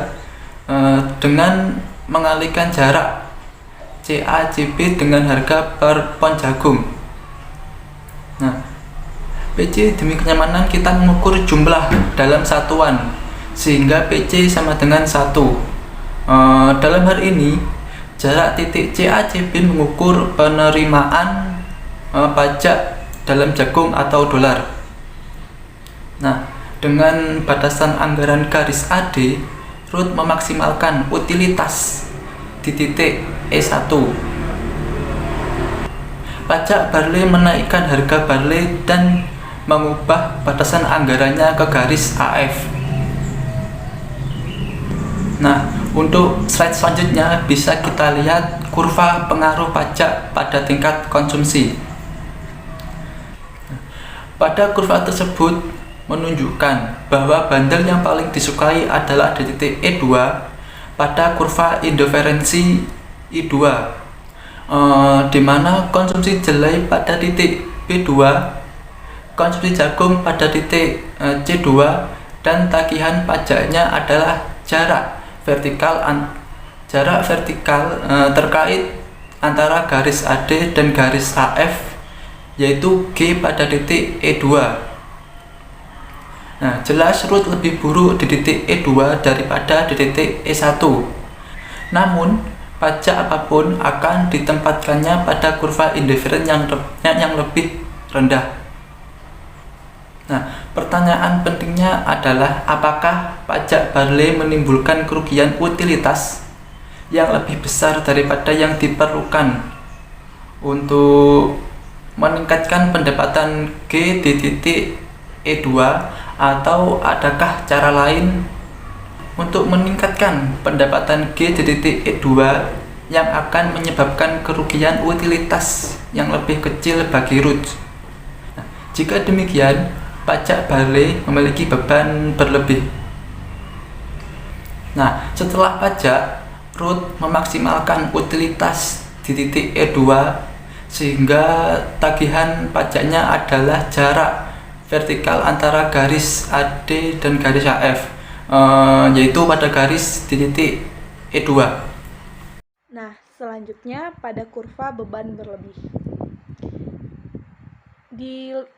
dengan mengalihkan jarak CA-CB dengan harga per pound jagung. Nah, PC demi kenyamanan kita mengukur jumlah dalam satuan sehingga PC sama dengan 1. Dalam hal ini jarak titik CA-CB mengukur penerimaan pajak dalam jagung atau dolar. Nah, dengan batasan anggaran garis AD, Ruth memaksimalkan utilitas di titik E1. Pajak barley menaikkan harga barley dan mengubah batasan anggarannya ke garis AF. Nah, untuk slide selanjutnya bisa kita lihat kurva pengaruh pajak pada tingkat konsumsi. Pada kurva tersebut menunjukkan bahwa bandel yang paling disukai adalah di titik E2 pada kurva indiferensi I2, di mana konsumsi jelai pada titik B2, konsumsi jagung pada titik C2, dan tagihan pajaknya adalah jarak vertikal terkait antara garis AD dan garis AF, yaitu G pada titik E2. Nah, jelas Ruth lebih buruk di titik E2 daripada di titik E1. Namun, pajak apapun akan ditempatkannya pada kurva indiferen yang lebih rendah. Nah, pertanyaan pentingnya adalah apakah pajak barley menimbulkan kerugian utilitas yang lebih besar daripada yang diperlukan untuk meningkatkan pendapatan G di titik E2, atau adakah cara lain untuk meningkatkan pendapatan G di titik E2 yang akan menyebabkan kerugian utilitas yang lebih kecil bagi Ruth? Nah, jika demikian, pajak barley memiliki beban berlebih. Nah, setelah pajak, Ruth memaksimalkan utilitas di titik E2 sehingga tagihan pajaknya adalah jarak vertikal antara garis AD dan garis AF, yaitu pada garis di titik E2. Nah, selanjutnya pada kurva beban berlebih.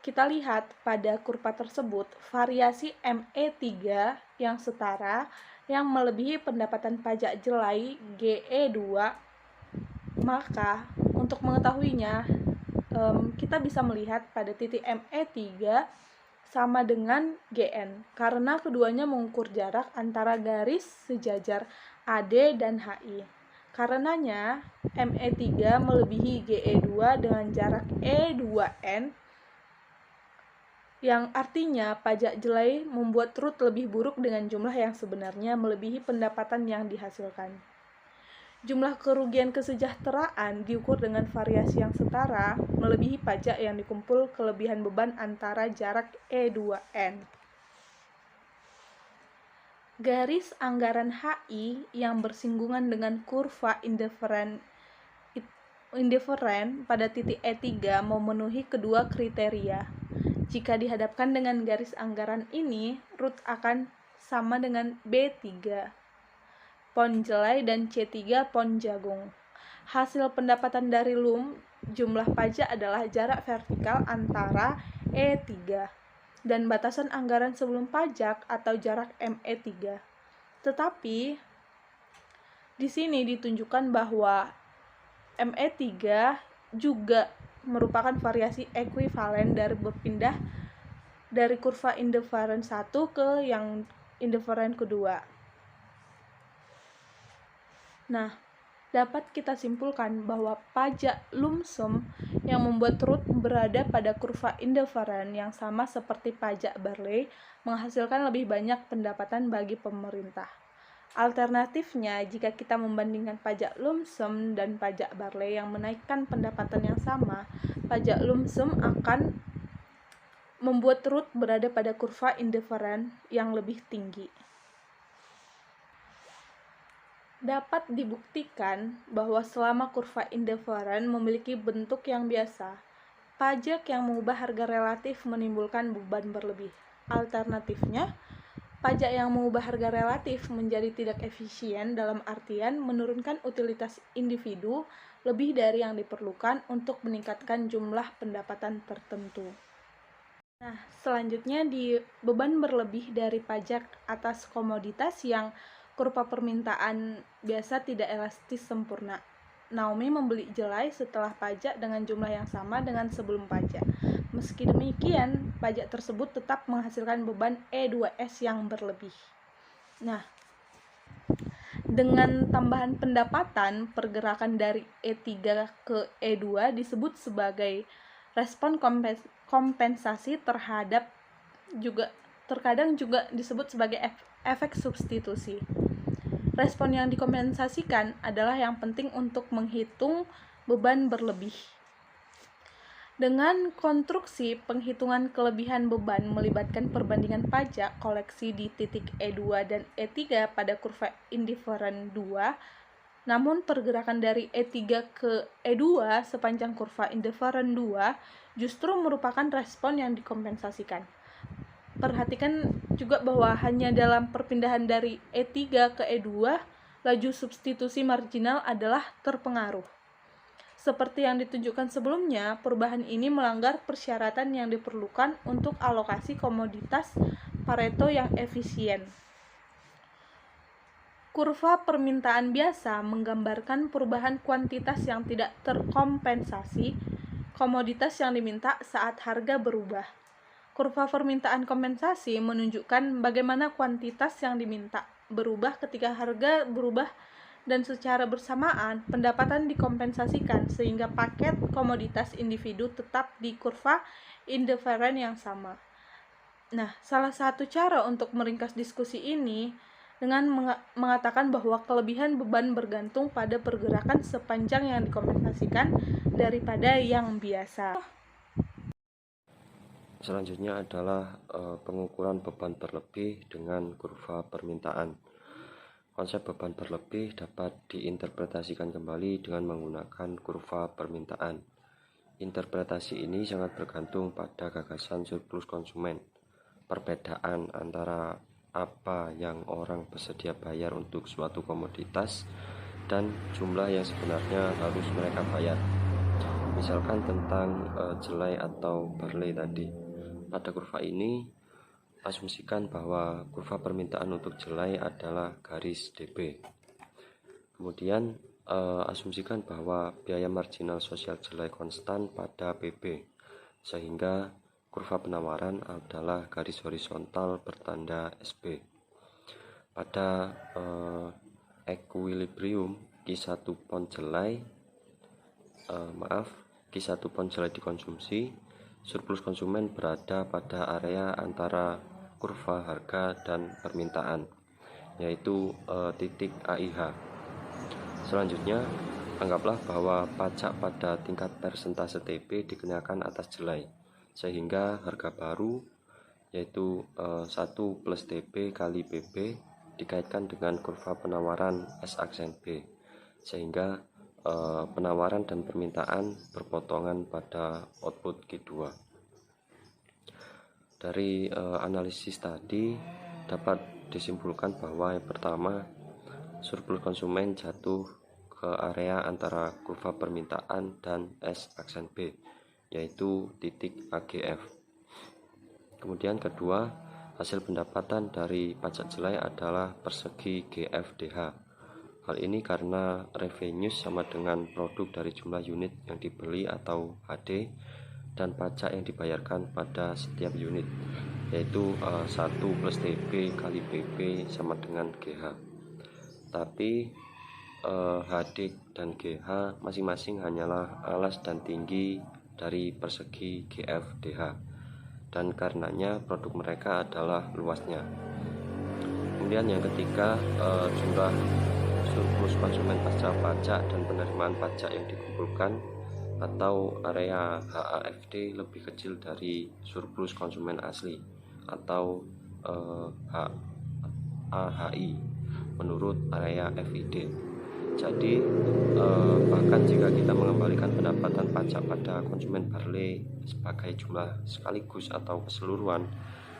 Kita lihat pada kurva tersebut variasi ME3 yang setara yang melebihi pendapatan pajak jelai GE2. Maka untuk mengetahuinya kita bisa melihat pada titik ME3 sama dengan GN karena keduanya mengukur jarak antara garis sejajar AD dan HI. Karenanya ME3 melebihi GE2 dengan jarak E2N, yang artinya pajak jelai membuat Ruth lebih buruk dengan jumlah yang sebenarnya melebihi pendapatan yang dihasilkan. Jumlah kerugian kesejahteraan diukur dengan variasi yang setara melebihi pajak yang dikumpul kelebihan beban antara jarak E2N. Garis anggaran HI yang bersinggungan dengan kurva indiferen pada titik E3 memenuhi kedua kriteria. Jika dihadapkan dengan garis anggaran ini, Ruth akan sama dengan B3 pon jelai dan C3 pon jagung. Hasil pendapatan dari LUM jumlah pajak adalah jarak vertikal antara E3 dan batasan anggaran sebelum pajak atau jarak ME3. Tetapi di sini ditunjukkan bahwa ME3 juga merupakan variasi ekuivalen dari berpindah dari kurva indiferen 1 ke yang indiferen kedua. Nah, dapat kita simpulkan bahwa pajak lump sum yang membuat Ruth berada pada kurva indiferen yang sama seperti pajak Barley menghasilkan lebih banyak pendapatan bagi pemerintah. Alternatifnya, jika kita membandingkan pajak lump sum dan pajak Barley yang menaikkan pendapatan yang sama, pajak lump sum akan membuat Ruth berada pada kurva indiferen yang lebih tinggi. Dapat dibuktikan bahwa selama kurva indiferen memiliki bentuk yang biasa, pajak yang mengubah harga relatif menimbulkan beban berlebih. Alternatifnya, pajak yang mengubah harga relatif menjadi tidak efisien dalam artian menurunkan utilitas individu lebih dari yang diperlukan untuk meningkatkan jumlah pendapatan tertentu. Nah, selanjutnya di beban berlebih dari pajak atas komoditas yang kurva permintaan biasa tidak elastis sempurna. Naomi membeli jelai setelah pajak dengan jumlah yang sama dengan sebelum pajak. Meski demikian, pajak tersebut tetap menghasilkan beban E2S yang berlebih. Nah, dengan tambahan pendapatan, pergerakan dari E3 ke E2 disebut sebagai respon kompensasi terkadang juga disebut sebagai efek substitusi. Respon yang dikompensasikan adalah yang penting untuk menghitung beban berlebih. Dengan konstruksi penghitungan kelebihan beban melibatkan perbandingan pajak koleksi di titik E2 dan E3 pada kurva indiferen 2, namun pergerakan dari E3 ke E2 sepanjang kurva indiferen 2 justru merupakan respon yang dikompensasikan. Perhatikan juga bahwa hanya dalam perpindahan dari E3 ke E2, laju substitusi marginal adalah terpengaruh. Seperti yang ditunjukkan sebelumnya, perubahan ini melanggar persyaratan yang diperlukan untuk alokasi komoditas Pareto yang efisien. Kurva permintaan biasa menggambarkan perubahan kuantitas yang tidak terkompensasi komoditas yang diminta saat harga berubah. Kurva permintaan kompensasi menunjukkan bagaimana kuantitas yang diminta berubah ketika harga berubah dan secara bersamaan pendapatan dikompensasikan sehingga paket komoditas individu tetap di kurva indiferen yang sama. Nah, salah satu cara untuk meringkas diskusi ini dengan mengatakan bahwa kelebihan beban bergantung pada pergerakan sepanjang yang dikompensasikan daripada yang biasa. Selanjutnya adalah pengukuran beban berlebih dengan kurva permintaan. Konsep beban berlebih dapat diinterpretasikan kembali dengan menggunakan kurva permintaan. Interpretasi ini sangat bergantung pada gagasan surplus konsumen. Perbedaan antara apa yang orang bersedia bayar untuk suatu komoditas dan jumlah yang sebenarnya harus mereka bayar. Misalkan tentang jelai atau barley tadi. Pada kurva ini, asumsikan bahwa kurva permintaan untuk jelai adalah garis DB. Kemudian asumsikan bahwa biaya marginal sosial jelai konstan pada PB, sehingga kurva penawaran adalah garis horizontal bertanda SB. Pada equilibrium Q1 pon jelai dikonsumsi, surplus konsumen berada pada area antara kurva harga dan permintaan, yaitu titik AIH. Selanjutnya, anggaplah bahwa pajak pada tingkat persentase TP dikenakan atas jelai, sehingga harga baru yaitu 1 plus TP kali PB dikaitkan dengan kurva penawaran S aksen B, sehingga penawaran dan permintaan berpotongan pada output Q2. Dari analisis tadi dapat disimpulkan bahwa yang pertama, surplus konsumen jatuh ke area antara kurva permintaan dan S aksen B, yaitu titik AGF. Kemudian kedua, hasil pendapatan dari pajak jelai adalah persegi GFDH. Hal ini karena revenue sama dengan produk dari jumlah unit yang dibeli atau HD dan pajak yang dibayarkan pada setiap unit, yaitu 1 plus TP kali PP sama dengan GH. Tapi HD dan GH masing-masing hanyalah alas dan tinggi dari persegi GFDH, dan karenanya produk mereka adalah luasnya. Kemudian yang ketiga, jumlah surplus konsumen pasca pajak dan penerimaan pajak yang dikumpulkan atau area HAFD lebih kecil dari surplus konsumen asli atau AHI menurut area FID. Jadi bahkan jika kita mengembalikan pendapatan pajak pada konsumen barley sebagai jumlah sekaligus atau keseluruhan,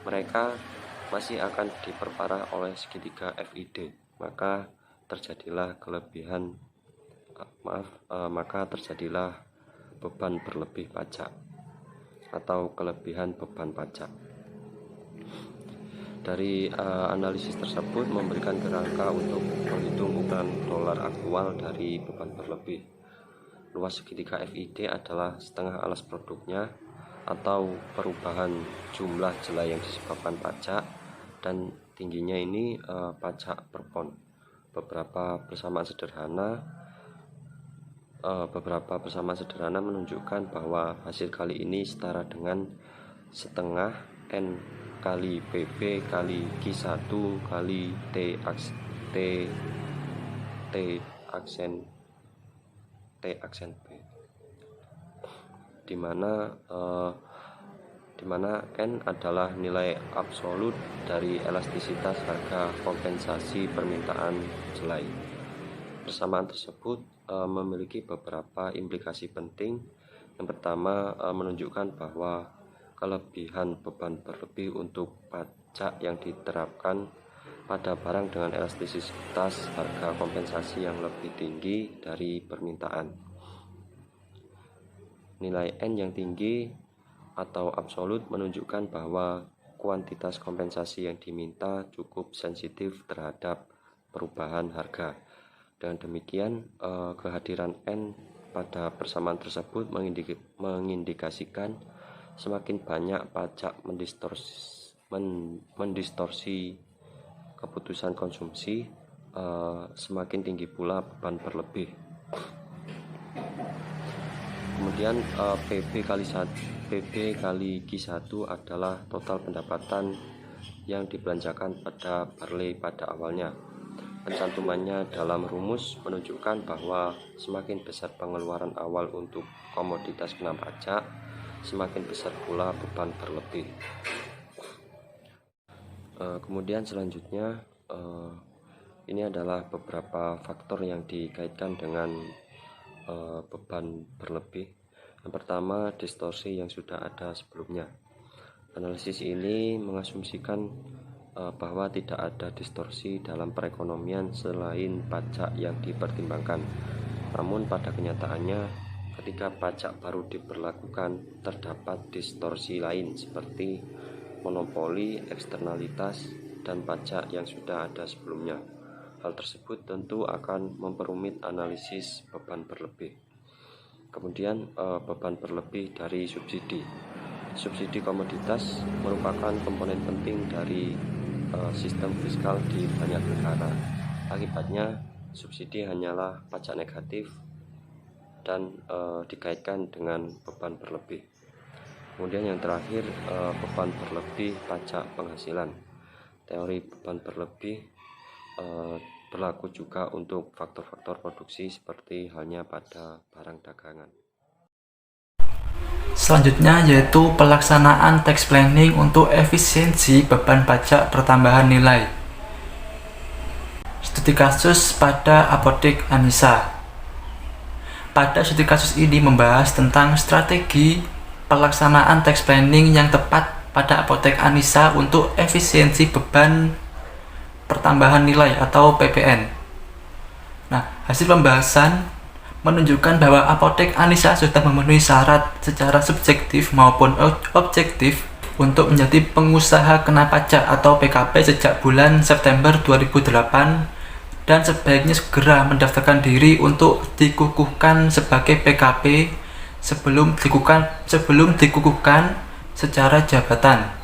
mereka masih akan diperparah oleh segitiga FID. Maka terjadilah beban berlebih pajak atau kelebihan beban pajak. Dari analisis tersebut memberikan kerangka untuk menghitung ukuran dolar aktual dari beban berlebih. Luas segitiga FID adalah setengah alas produknya atau perubahan jumlah jelai yang disebabkan pajak, dan tingginya ini pajak per pon. Beberapa persamaan sederhana menunjukkan bahwa hasil kali ini setara dengan setengah N kali PP kali Q1 kali T aksen B, di mana N adalah nilai absolut dari elastisitas harga kompensasi permintaan jelai. Persamaan tersebut memiliki beberapa implikasi penting. Yang pertama, menunjukkan bahwa kelebihan beban berlebih untuk pajak yang diterapkan pada barang dengan elastisitas harga kompensasi yang lebih tinggi dari permintaan. Nilai N yang tinggi atau absolut menunjukkan bahwa kuantitas kompensasi yang diminta cukup sensitif terhadap perubahan harga. Dengan demikian, kehadiran N pada persamaan tersebut mengindikasikan semakin banyak pajak mendistorsi keputusan konsumsi, semakin tinggi pula beban berlebih. Kemudian PB kali Q1 adalah total pendapatan yang dibelanjakan pada barley pada awalnya. Pencantumannya dalam rumus menunjukkan bahwa semakin besar pengeluaran awal untuk komoditas kena pajak, semakin besar pula beban berlebih. Kemudian selanjutnya Ini adalah beberapa faktor yang dikaitkan dengan beban berlebih. Yang pertama, distorsi yang sudah ada sebelumnya. Analisis ini mengasumsikan bahwa tidak ada distorsi dalam perekonomian selain pajak yang dipertimbangkan. Namun pada kenyataannya, ketika pajak baru diberlakukan, terdapat distorsi lain seperti monopoli, eksternalitas, dan pajak yang sudah ada sebelumnya. Hal tersebut tentu akan memperumit analisis beban berlebih. Kemudian beban berlebih dari subsidi. Subsidi komoditas merupakan komponen penting dari sistem fiskal di banyak negara. Akibatnya, subsidi hanyalah pajak negatif dan dikaitkan dengan beban berlebih. Kemudian yang terakhir, beban berlebih pajak penghasilan. Teori beban berlebih berlaku juga untuk faktor-faktor produksi seperti halnya pada barang dagangan. Selanjutnya yaitu pelaksanaan tax planning untuk efisiensi beban pajak pertambahan nilai. Studi kasus pada Apotek Anissa. Pada studi kasus ini membahas tentang strategi pelaksanaan tax planning yang tepat pada Apotek Anissa untuk efisiensi beban pertambahan nilai atau PPN. Nah, hasil pembahasan menunjukkan bahwa Apotek Anissa sudah memenuhi syarat secara subjektif maupun objektif untuk menjadi pengusaha kena pajak atau PKP sejak bulan September 2008 dan sebaiknya segera mendaftarkan diri untuk dikukuhkan sebagai PKP sebelum dikukuhkan secara jabatan.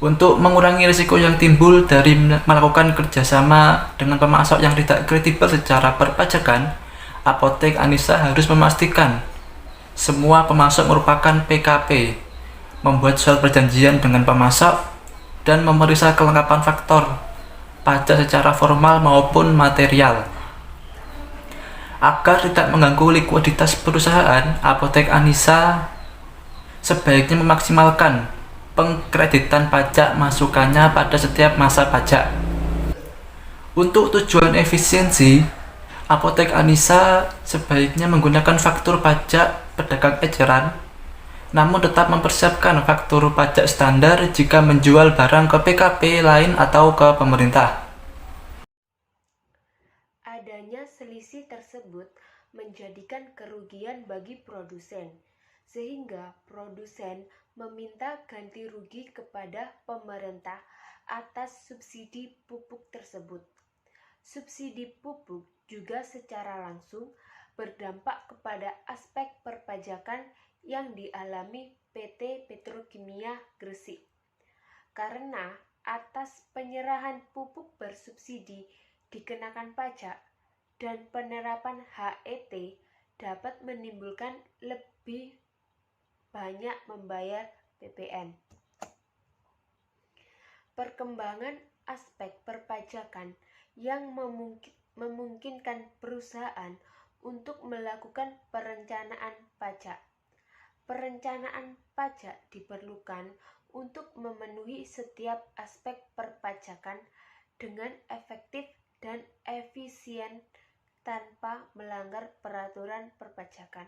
Untuk mengurangi risiko yang timbul dari melakukan kerjasama dengan pemasok yang tidak kredibel secara perpajakan, Apotek Anissa harus memastikan semua pemasok merupakan PKP, membuat surat perjanjian dengan pemasok, dan memeriksa kelengkapan faktor pajak secara formal maupun material. Agar tidak mengganggu likuiditas perusahaan, Apotek Anissa sebaiknya memaksimalkan pengkreditan pajak masukannya pada setiap masa pajak. Untuk tujuan efisiensi, Apotek Anissa sebaiknya menggunakan faktur pajak pedagang eceran, namun tetap mempersiapkan faktur pajak standar jika menjual barang ke PKP lain atau ke pemerintah. Adanya selisih tersebut menjadikan kerugian bagi produsen, sehingga produsen meminta ganti rugi kepada pemerintah atas subsidi pupuk tersebut. Subsidi pupuk juga secara langsung berdampak kepada aspek perpajakan yang dialami PT Petrokimia Gresik. Karena atas penyerahan pupuk bersubsidi dikenakan pajak dan penerapan HET dapat menimbulkan lebih banyak membayar PPN. Perkembangan aspek perpajakan yang memungkinkan perusahaan untuk melakukan perencanaan pajak. Perencanaan pajak diperlukan untuk memenuhi setiap aspek perpajakan dengan efektif dan efisien tanpa melanggar peraturan perpajakan.